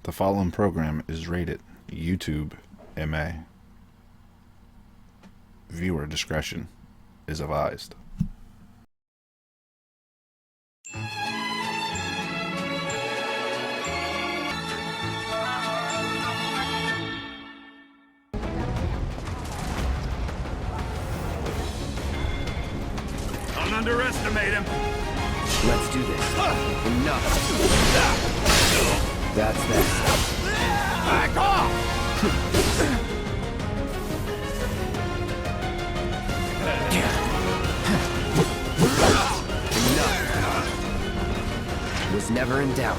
The following program is rated YouTube MA. Viewer discretion is advised. Don't underestimate him. Let's do this. Enough. That's that. Back off! Enough. Was never in doubt.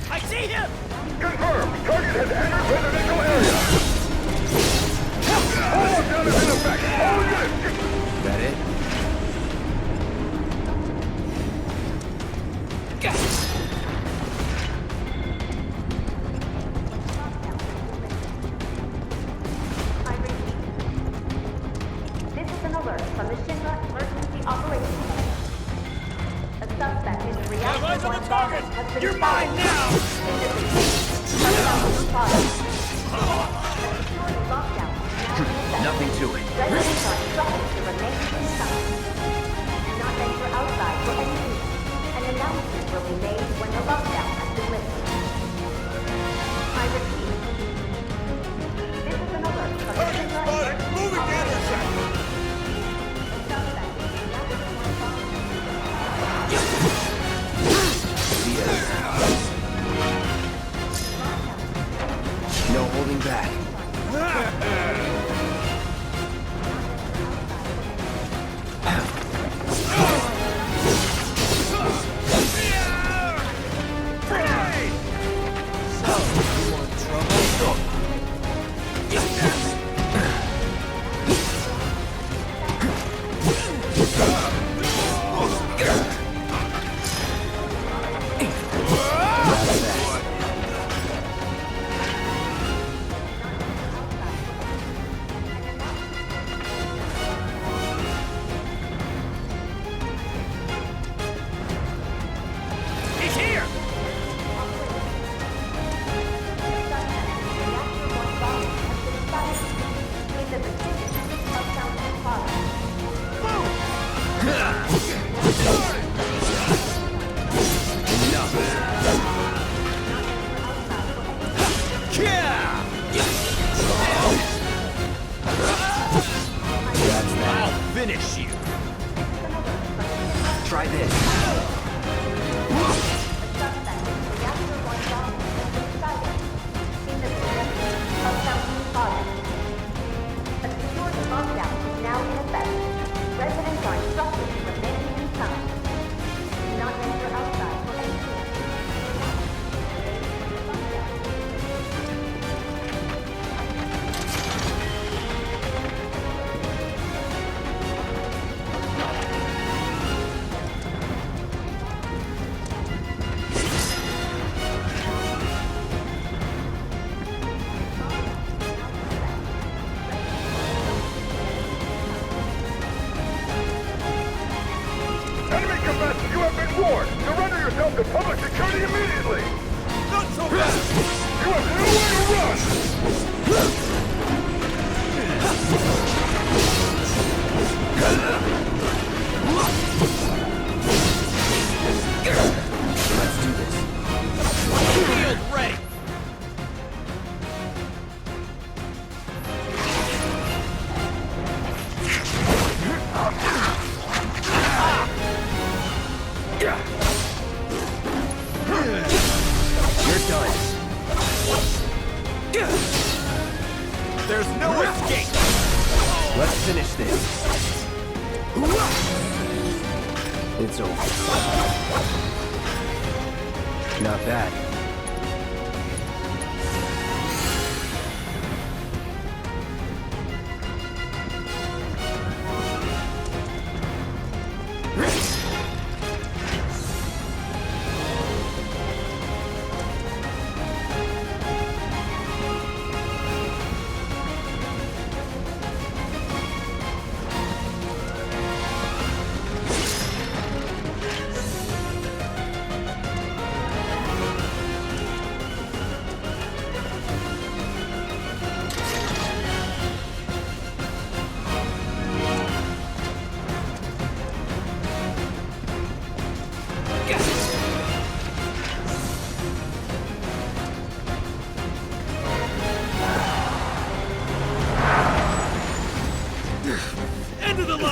I see him! Confirmed! Target has entered residential area! All lockdown is in effect! All units! That it? I repeat. This is an alert from the Shinra Emergency Operations Center. A suspect in the reactor eyes on the 1 target! bomb has been You're spotted. mine now! Nothing to it. Residents are instructed to remain inside. Do not venture outside for any reason. An announcement will be made when the lockdown has been lifted. I repeat. This is an alert from the Shinra Emergency Moving the Operations intersection! Center. A suspect in the reactor 1 bomb. No holding back. He's here! That's that. I'll finish you! Try this. Residents are instructed to remain inside. Do not venture outside for any reason. Enemy combatants, you have been warned! Surrender yourself to public security immediately! Not so fast! You have nowhere to run! Let's do this. Shield ready! You're done. There's no escape! Let's finish this. It's over. Not bad.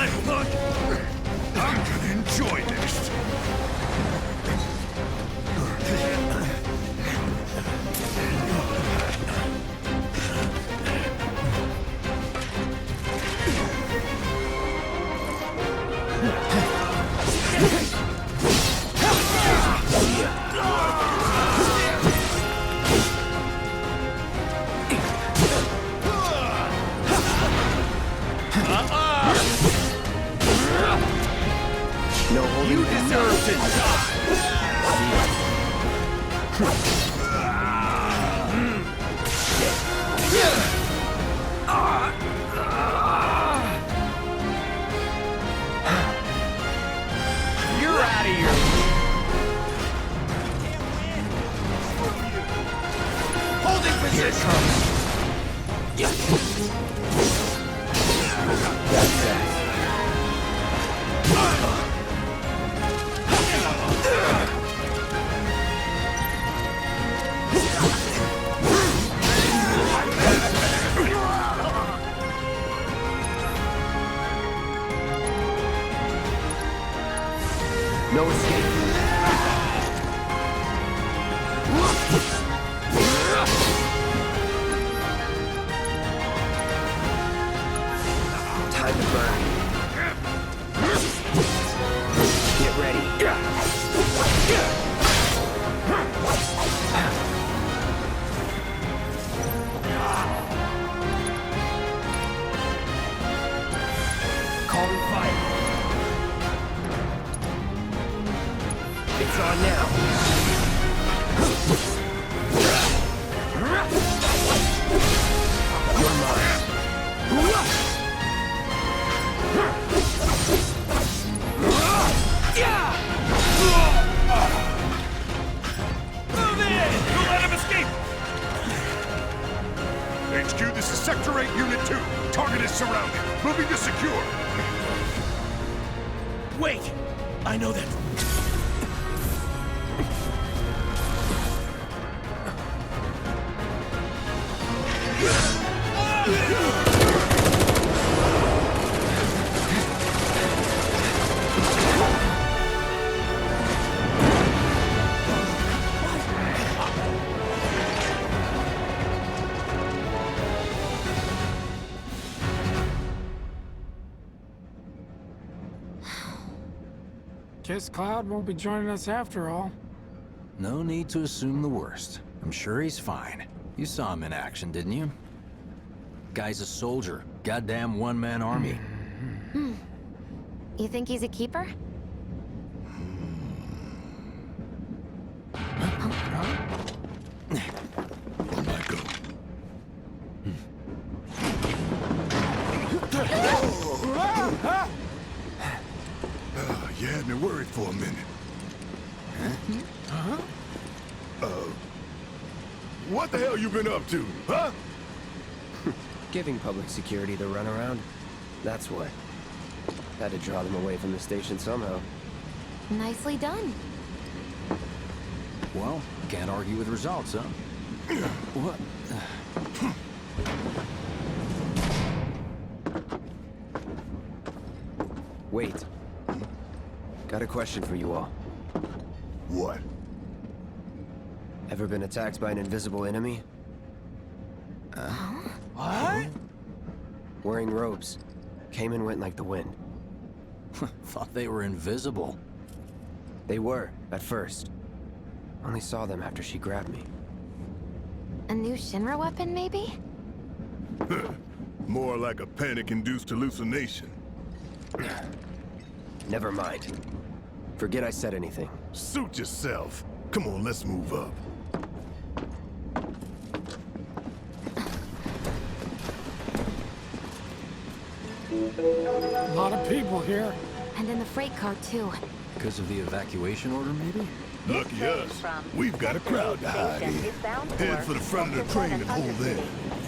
time, punk! I'm gonna enjoy this. No holding You back. deserve to die! You're out of here! Holding position! That's that. No escape. Time to burn. Get ready. Calling fire. It's on now. You're mine. Move in! Don't let him escape! HQ, this is Sector 8, Unit 2. Target is surrounded. Moving to secure. Wait! I know that. Guess Cloud won't be joining us after all. No need to assume the worst. I'm sure he's fine. You saw him in action, didn't you? Guy's a soldier. Goddamn one-man army. You think he's a keeper? On my go. You had me worried for a minute. What the hell you been up to, huh? Giving public security the runaround. That's what. Had to draw them away from the station somehow. Nicely done. Well, can't argue with results, huh? What? Wait. Got a question for you all. What? Ever been attacked by an invisible enemy? What? Wearing robes. Came and went like the wind. Thought they were invisible. They were, at first. Only saw them after she grabbed me. A new Shinra weapon, maybe? More like a panic-induced hallucination. Never mind. Forget I said anything. Suit yourself. Come on, let's move up. A lot of people here. And in the freight car, too. Because of the evacuation order, maybe? Lucky us. We've got a crowd to hide in. Head for the front of the train and hold in.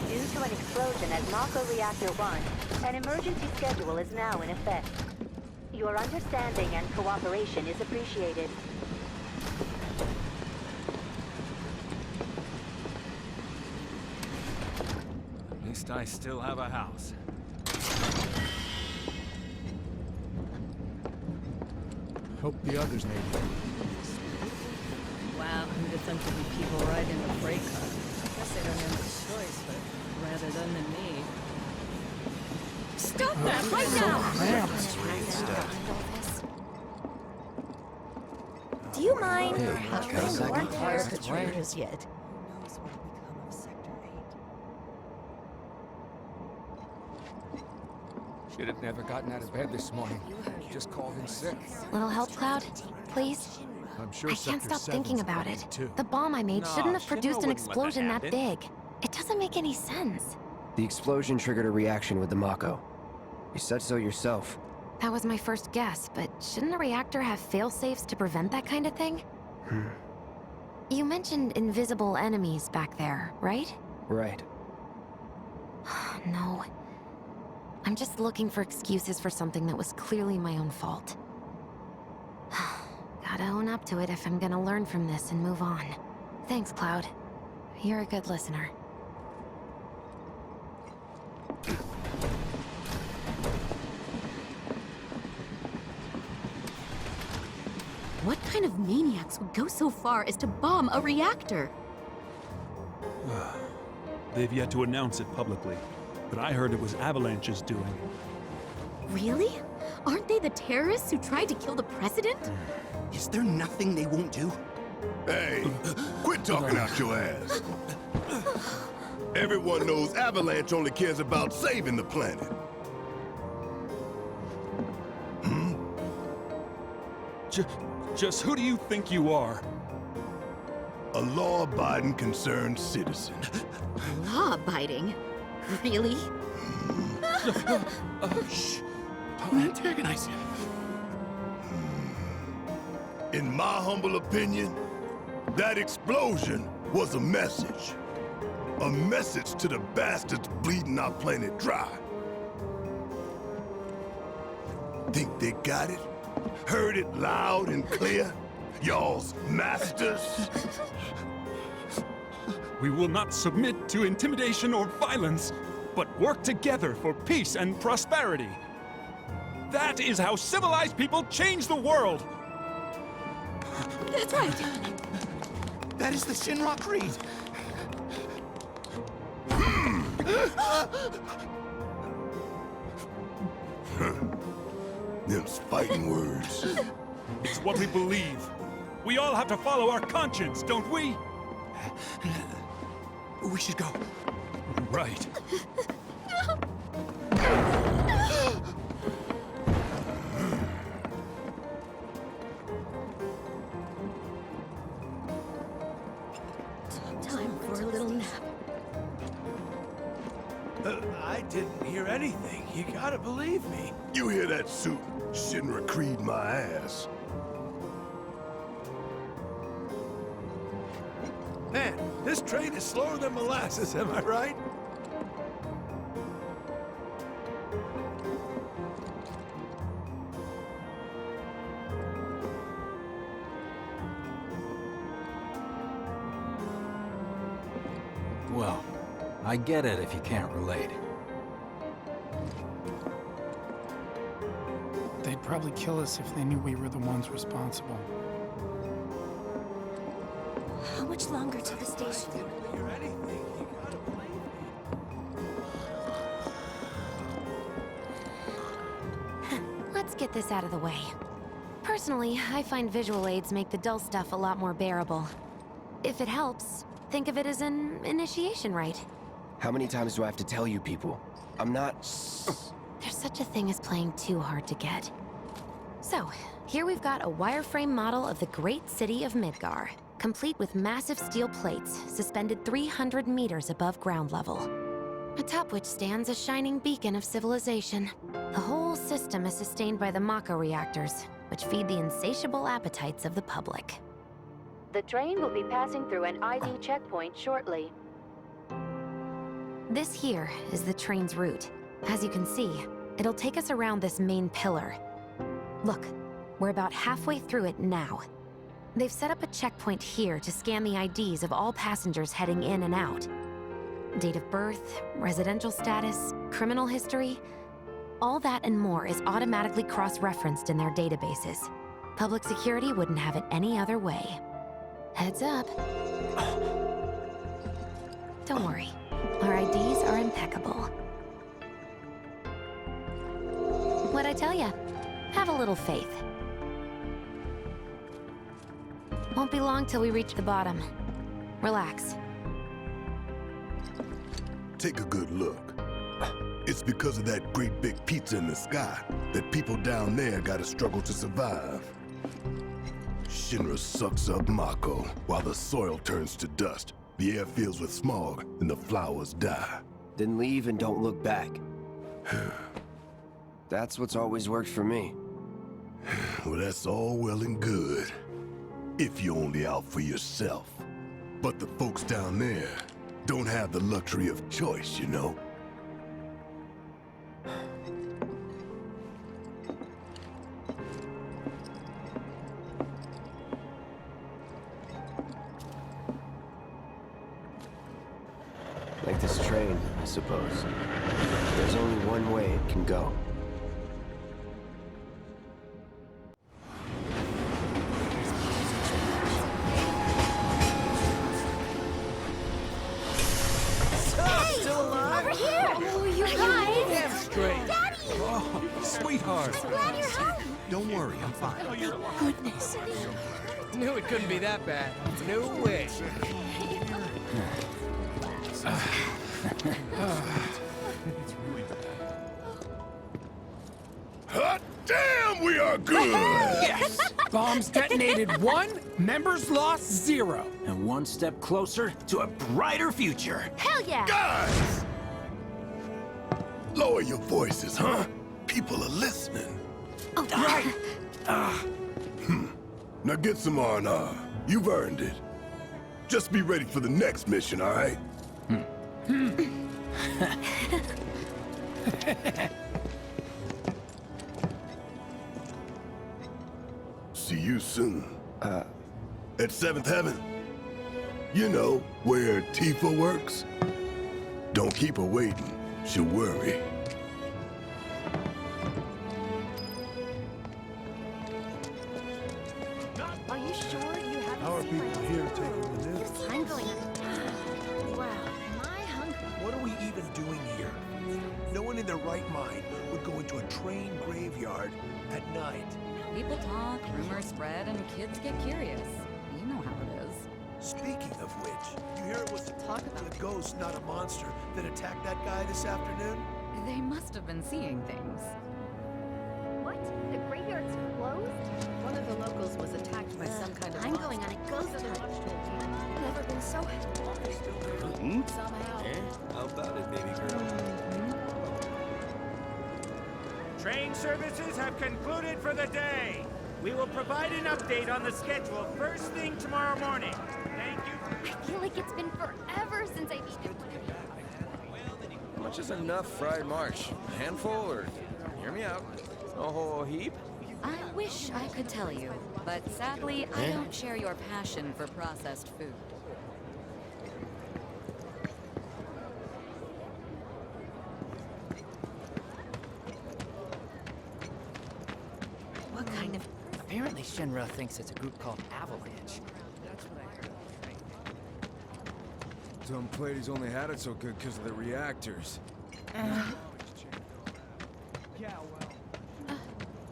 Due to an explosion at Mako Reactor 1, an emergency schedule is now in effect. Your understanding and cooperation is appreciated. At least I still have a house. Hope the others made it. Wow, who'd have thunk there'd be people riding the freight car? Guess they don't have a choice, but rather them than me. Stop that right now! Do you mind? Hey, got a second? Perpetrators yet. Should have never gotten out of bed this morning. Just called in sick. Little help, Cloud? Please? I'm sure I can't Sector stop thinking 7's about it. affected, too. The bomb I made shouldn't have Shinra produced an wouldn't let that explosion that happen. big. It doesn't make any sense. The explosion triggered a reaction with the Mako. You said so yourself. That was my first guess, but shouldn't a reactor have fail-safes to prevent that kind of thing? You mentioned invisible enemies back there, right? Right. No. I'm just looking for excuses for something that was clearly my own fault. Gotta own up to it if I'm gonna learn from this and move on. Thanks, Cloud. You're a good listener. What kind of maniacs would go so far as to bomb a reactor? They've yet to announce it publicly, but I heard it was Avalanche's doing. Really? Aren't they the terrorists who tried to kill the president? Is there nothing they won't do? Hey, quit talking out your ass. Everyone knows Avalanche only cares about saving the planet. Just who do you think you are? A law-abiding, concerned citizen. Law-abiding? Really? Shh. Don't antagonize him. In my humble opinion, that explosion was a message. A message to the bastards bleeding our planet dry. Think they got it? Heard it loud and clear? Y'all's masters? We will not submit to intimidation or violence, but work together for peace and prosperity. That is how civilized people change the world! That's right! That is the Shinra Creed. Them's fighting words. It's what we believe. We all have to follow our conscience, don't we? We should go. Right. Time for a little nap. I didn't hear anything. You gotta believe me. You hear that suit? Shinra Creed my ass. Man, this train is slower than molasses, am I right? Well, I get it if you can't relate. They'd probably kill us if they knew we were the ones responsible. How much longer to the station? Hear anything? You gotta believe me. Let's get this out of the way. Personally, I find visual aids make the dull stuff a lot more bearable. If it helps, think of it as an initiation rite. How many times do I have to tell you people? I'm not... There's such a thing as playing too hard to get. So, here we've got a wireframe model of the great city of Midgar, complete with massive steel plates suspended 300 meters above ground level, atop which stands a shining beacon of civilization. The whole system is sustained by the Mako reactors, which feed the insatiable appetites of the public. The train will be passing through an ID checkpoint shortly. This here is the train's route. As you can see, it'll take us around this main pillar. Look, we're about halfway through it now. They've set up a checkpoint here to scan the IDs of all passengers heading in and out. Date of birth, residential status, criminal history, all that and more is automatically cross-referenced in their databases. Public security wouldn't have it any other way. Heads up. Don't worry. Our IDs are impeccable. What'd I tell ya? Have a little faith. Won't be long till we reach the bottom. Relax. Take a good look. It's because of that great big pizza in the sky that people down there gotta struggle to survive. Shinra sucks up Mako while the soil turns to dust. The air fills with smog and the flowers die. Then leave and don't look back. That's what's always worked for me. Well, that's all well and good. If you're only out for yourself. But the folks down there don't have the luxury of choice, you know? Like this train, I suppose. There's only one way it can go. Sweetheart! Glad you're home! Don't worry, I'm fine. Thank goodness. Knew it couldn't be that bad. No way. Hot damn, we are good! Yes! Bombs detonated 1, members lost 0. And one step closer to a brighter future. Hell yeah! Guys! Lower your voices, huh? People are listening. Oh, Right! Now get some R&R. You've earned it. Just be ready for the next mission, all right? See you soon. At 7th Heaven. You know, where Tifa works. Don't keep her waiting. She'll worry. Are you sure you haven't How are seen people my here taking the news? I'm going on. Wow, am I hungry? What are we even doing here? No one in their right mind would go into a train graveyard at night. People talk, rumors spread, and kids get curious. You know how it is. Speaking of which, you hear it was a ghost, not a monster, that attacked that guy this afternoon? They must have been seeing things. What? The graveyard's closed? One of the locals was attacked by some kind of I'm going on a ghost hunt. Never been so somehow. How about it, baby girl? Train services have concluded for the day. We will provide an update on the schedule first thing tomorrow morning. Thank you. I feel like it's been forever since I've eaten. How much is enough fried marsh? A handful, or hear me out, a whole heap? I wish I could tell you, but sadly, I don't share your passion for processed food. What kind of... Apparently Shinra thinks it's a group called Avalanche. That's what I heard. Dumb Platy's only had it so good because of the reactors.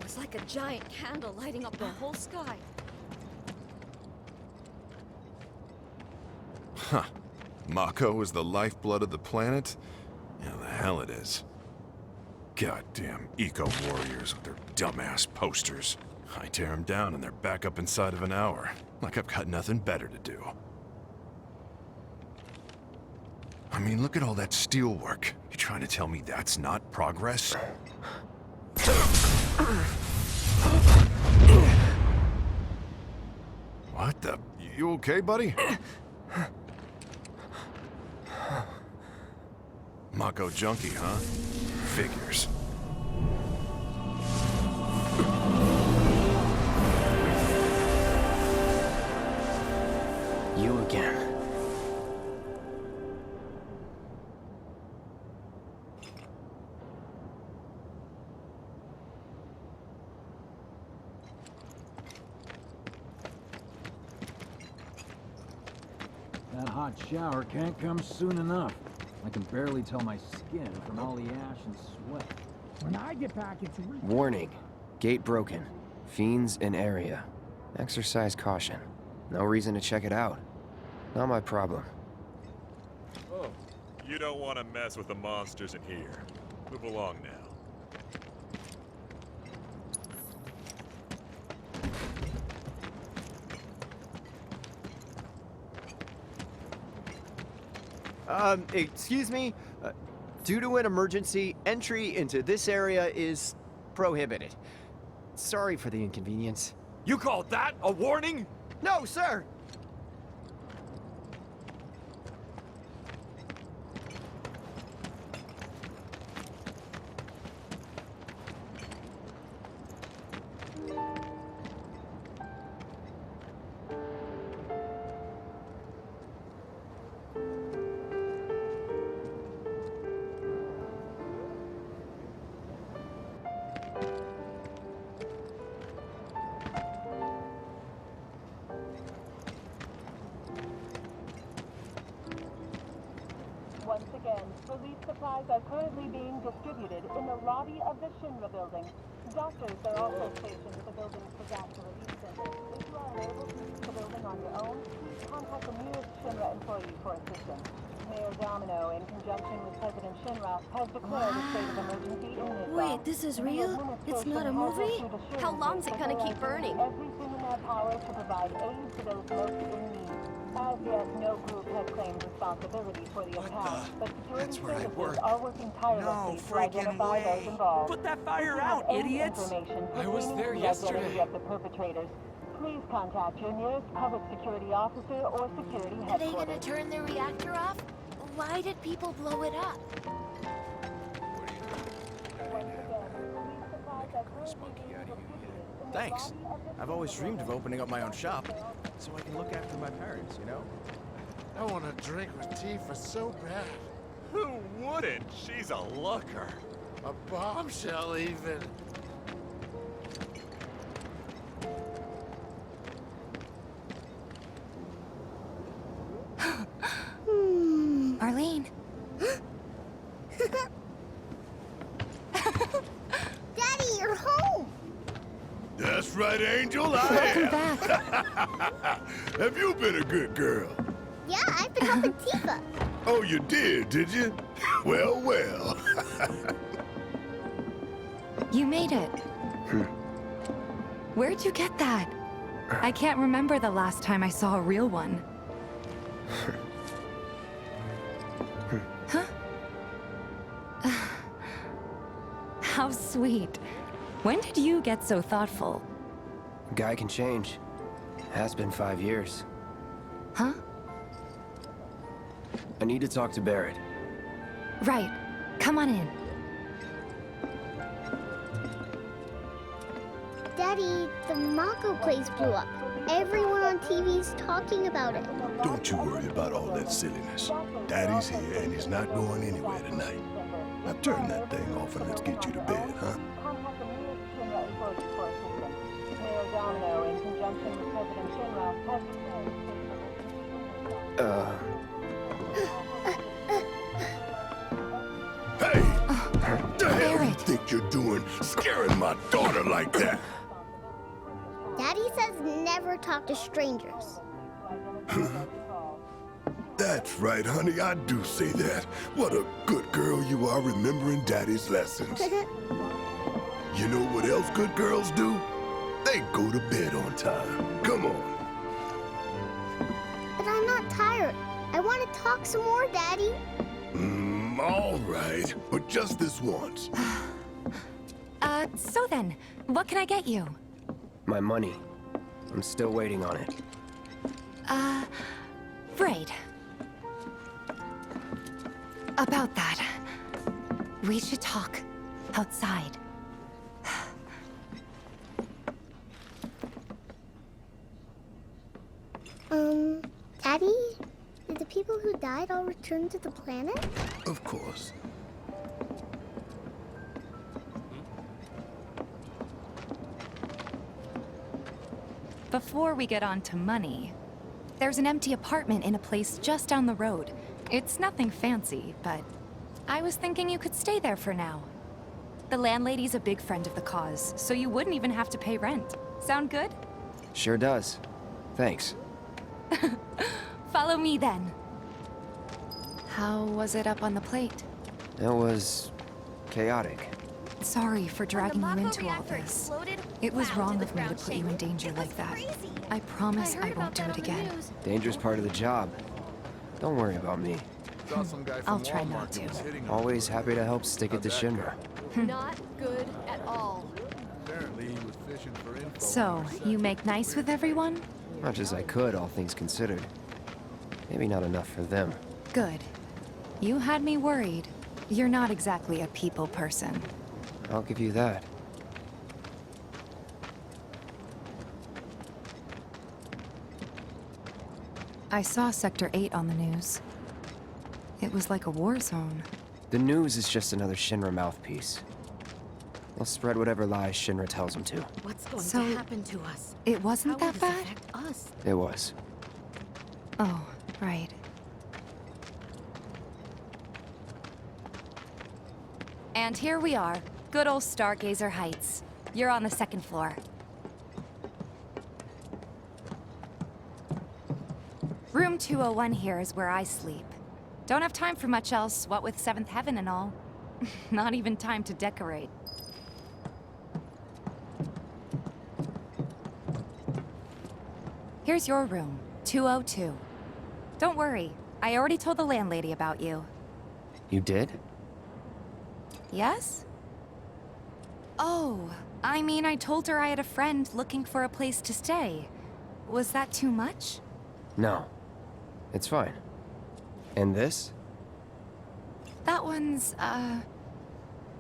It's like a giant candle lighting up the whole sky. Huh. Mako is the lifeblood of the planet? Yeah, the hell it is. Goddamn eco-warriors with their dumbass posters. I tear them down and they're back up inside of an hour. Like I've got nothing better to do. I mean, look at all that steel work. You trying to tell me that's not progress? What the? You okay, buddy? Mako junkie, huh? Figures. You again. That hot shower can't come soon enough. I can barely tell my skin from all the ash and sweat. When I get back, it's Warning. Gate broken. Fiends in area. Exercise caution. No reason to check it out. Not my problem. Oh, you don't want to mess with the monsters in here. Move along now. Excuse me? Due to an emergency, entry into this area is prohibited. Sorry for the inconvenience. You call that a warning? No, sir! Once again, relief supplies are currently being distributed in the lobby of the Shinra building. Doctors are also stationed at the building's disaster relief center. If you are unable to use the building on your own, please contact the nearest Shinra employee for assistance. Mayor Domino, in conjunction with President Shinra, has declared a state of emergency in Midgar. Wait, this is real? It's not a movie? How long's it gonna keep burning? Everything in their power to provide aid to those most in need. As yet, no group has claimed responsibility for the attack, but security services are working tirelessly to identify those involved. Put that fire out, idiots! I was there yesterday. Of the perpetrators. Please contact your nearest public security officer or security headquarters. Are they gonna turn the reactor off? Why did people blow it up? Thanks. I've always dreamed of opening up my own shop, so I can look after my parents, you know? I want to drink with Tifa so bad. Who wouldn't? She's a looker. A bombshell, even. Arlene. Daddy, you're home! That's right, Angel. Welcome back. Have you been a good girl? Yeah, I've been helping Tifa. Oh, you did you? Well, well. You made it. Where'd you get that? I can't remember the last time I saw a real one. Huh? How sweet. When did you get so thoughtful? Guy can change. Has been 5 years. Huh? I need to talk to Barrett. Right. Come on in. Daddy, the Mako place blew up. Everyone on TV's talking about it. Don't you worry about all that silliness. Daddy's here and he's not going anywhere tonight. Now turn that thing off and let's get you to bed, huh? Mayor Domino, in conjunction with President Shinra, has Hey! What the hell you think you're doing scaring my daughter like that? Daddy says never talk to strangers. That's right, honey, I do say that. What a good girl you are remembering Daddy's lessons. You know what else good girls do? They go to bed on time. Come on. But I'm not tired. I want to talk some more, Daddy. All right, but just this once. So then, what can I get you? My money. I'm still waiting on it. Right. About that. We should talk outside. Daddy? Did the people who died all return to the planet? Of course. Before we get on to money, There's an empty apartment in a place just down the road. It's nothing fancy, but I was thinking you could stay there for now. The landlady's a big friend of the cause, so you wouldn't even have to pay rent. Sound good? Sure does. Thanks. Follow me then. How was it up on the plate? It was chaotic. Sorry for dragging you into all this. It was wrong of me to put you in danger like that. I promise I won't do it again. Dangerous part of the job. Don't worry about me. I'll try not to. Always happy to help stick it to Shinra. Not good at all. Apparently he was fishing for info. So, you make nice with everyone? Much as I could, all things considered. Maybe not enough for them. Good. You had me worried. You're not exactly a people person. I'll give you that. I saw Sector 8 on the news. It was like a war zone. The news is just another Shinra mouthpiece. They'll spread whatever lies Shinra tells them to. What's going to happen to us? It wasn't How that will this bad? affect us? It was. Oh, right. And here we are. Good old Stargazer Heights. You're on the second floor. Room 201 here is where I sleep. Don't have time for much else, what with Seventh Heaven and all. Not even time to decorate. Here's your room, 202. Don't worry, I already told the landlady about you. You did? Yes? Oh, I mean, I told her I had a friend looking for a place to stay. Was that too much? No. It's fine. And this? That one's,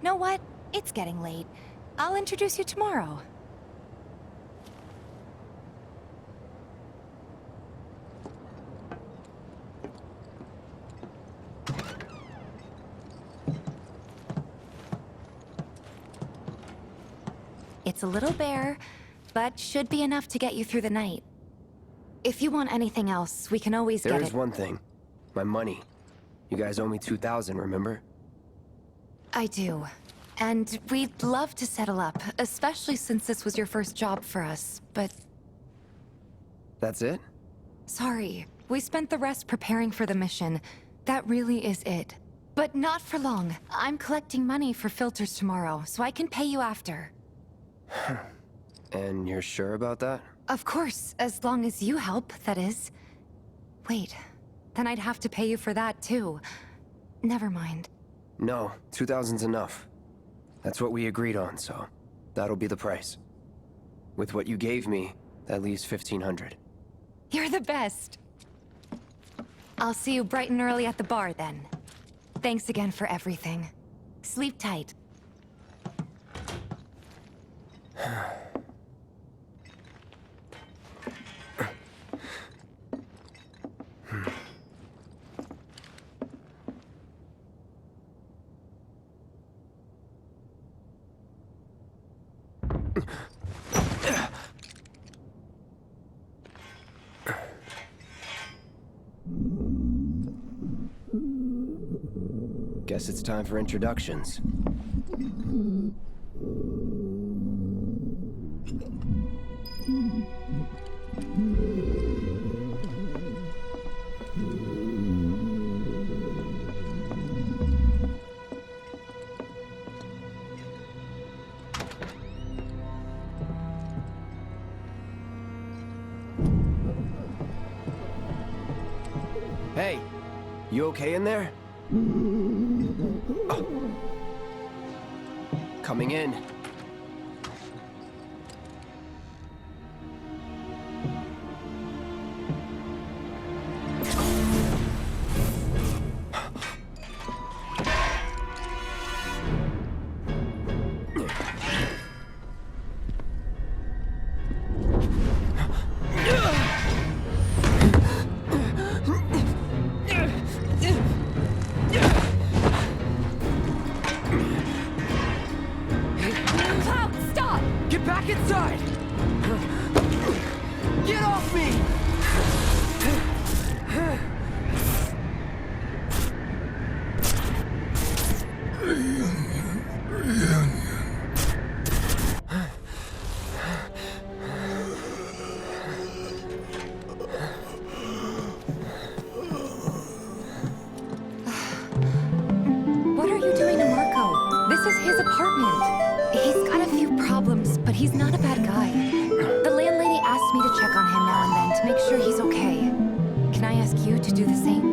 Know what? It's getting late. I'll introduce you tomorrow. It's a little bare, but should be enough to get you through the night. If you want anything else, we can always get it. There is one thing. My money. You guys owe me 2,000, remember? I do. And we'd love to settle up, especially since this was your first job for us, but... That's it? Sorry. We spent the rest preparing for the mission. That really is it. But not for long. I'm collecting money for filters tomorrow, so I can pay you after. And you're sure about that? Of course, as long as you help, that is. Wait, then I'd have to pay you for that too. Never mind. No, 2,000's enough. That's what we agreed on, so that'll be the price. With what you gave me, that leaves 1,500. You're the best. I'll see you bright and early at the bar then. Thanks again for everything. Sleep tight. Guess it's time for introductions. Hey, you okay in there? Oh. Coming in. Get back inside! Get off me! What are you doing to Marco? This is his apartment. He's got a few problems, but he's not a bad guy. The landlady asked me to check on him now and then to make sure he's okay. Can I ask you to do the same?